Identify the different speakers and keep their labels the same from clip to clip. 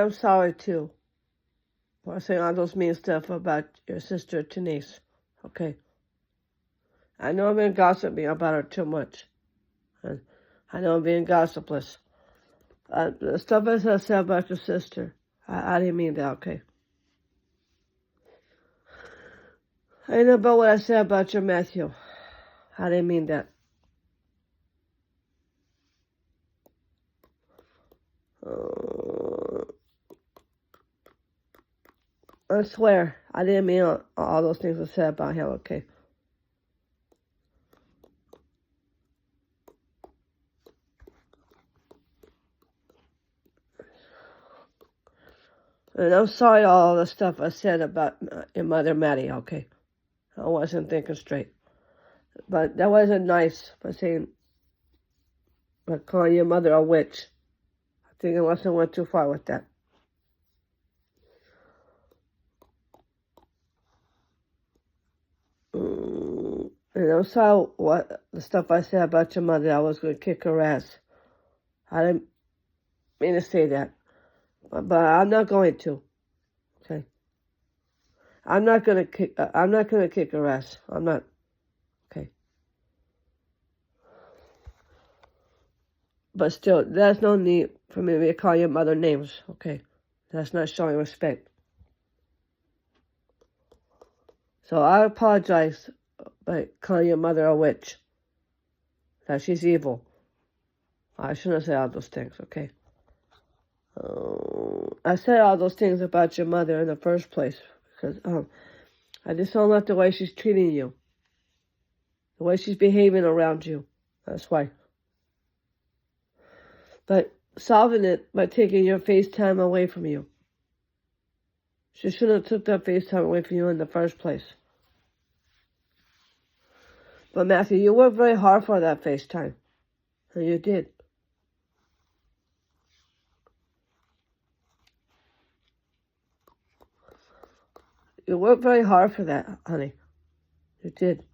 Speaker 1: I'm sorry, too, for saying all those mean stuff about your sister, Denise. Okay? I know I've been gossiping about her too much. And I know I'm being gossipless. The stuff I said about your sister, I didn't mean that, okay? I know about what I said about your Matthew. I didn't mean that. I swear, I didn't mean all those things I said about him, okay? And I'm sorry all the stuff I said about your mother, Maddie, okay? I wasn't thinking straight. But that wasn't nice by saying, by calling your mother a witch. I think I must have went too far with that. And I'm sorry what the stuff I said about your mother, I was going to kick her ass. I didn't mean to say that. But I'm not going to. Okay? I'm not going to kick her ass. I'm not. Okay? But still, there's no need for me to call your mother names. Okay? That's not showing respect. So I apologize by calling your mother a witch. That she's evil. I shouldn't have said all those things, okay? I said all those things about your mother in the first place because I just don't like the way she's treating you. The way she's behaving around you. That's why. But solving it by taking your FaceTime away from you. She shouldn't have took that FaceTime away from you in the first place. But Matthew, you worked very hard for that FaceTime. And you did. You worked very hard for that, honey. You did.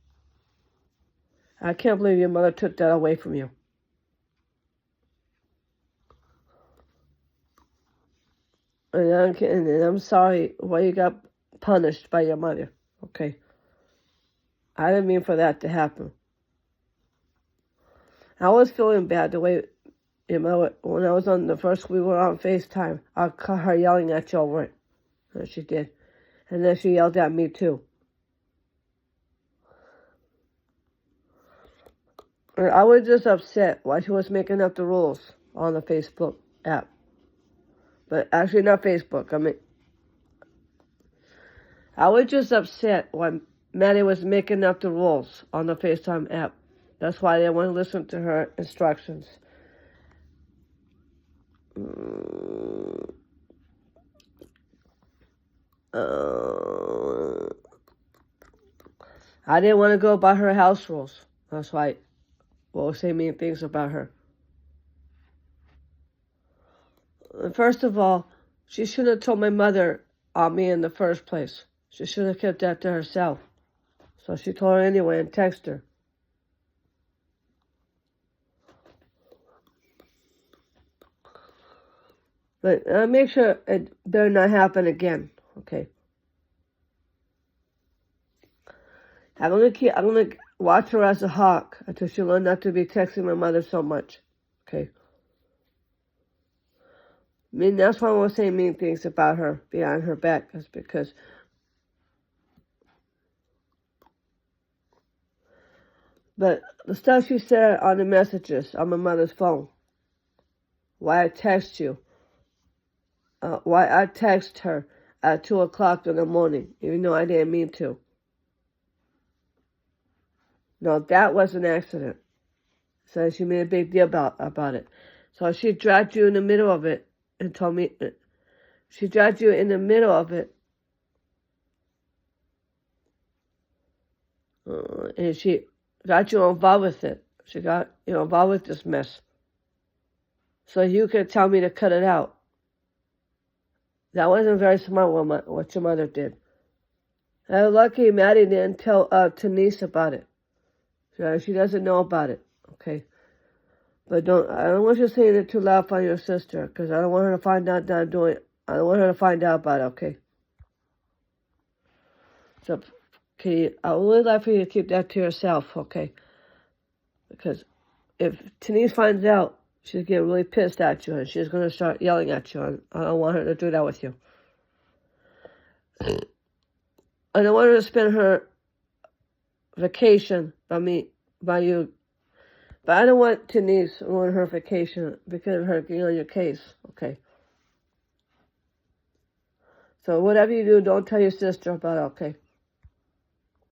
Speaker 1: I can't believe your mother took that away from you. And I'm sorry why you got punished by your mother. Okay? I didn't mean for that to happen. I was feeling bad the way your mother, when I was on the first, we were on FaceTime, I caught her yelling at you over it. And she did. And then she yelled at me too. And I was just upset why she was making up the rules on the Facebook app. But actually not Facebook, I was just upset when Maddie was making up the rules on the FaceTime app. That's why I didn't want to listen to her instructions. I didn't want to go by her house rules. That's why we'll say mean things about her. First of all, she shouldn't have told my mother on me in the first place. She should have kept that to herself. So she told her anyway and texted her. But make sure it better not happen again, okay? I'm gonna watch her as a hawk until she learns not to be texting my mother so much, okay? I mean, that's why I was saying mean things about her behind her back, is because but the stuff she said on the messages on my mother's phone, why I text you, why I text her at 2 o'clock in the morning, even though I didn't mean to. No, that was an accident. So she made a big deal about it. So she dragged you in the middle of it and told me, she dragged you in the middle of it. And she got you involved with it. She got you involved with this mess. So you could tell me to cut it out. That wasn't very smart what your mother did. And lucky Maddie didn't tell Denise about it. She doesn't know about it, okay? But I don't want you saying it too loud for your sister, because I don't want her to find out that I'm doing I don't want her to find out about it, okay? So, I would really like for you to keep that to yourself, okay? Because if Denise finds out, she's get really pissed at you, and she's going to start yelling at you, and I don't want her to do that with you. I don't want her to spend her vacation by you. But I don't want Denise to ruin her vacation because of her getting on your case, okay? So whatever you do, don't tell your sister about it, okay?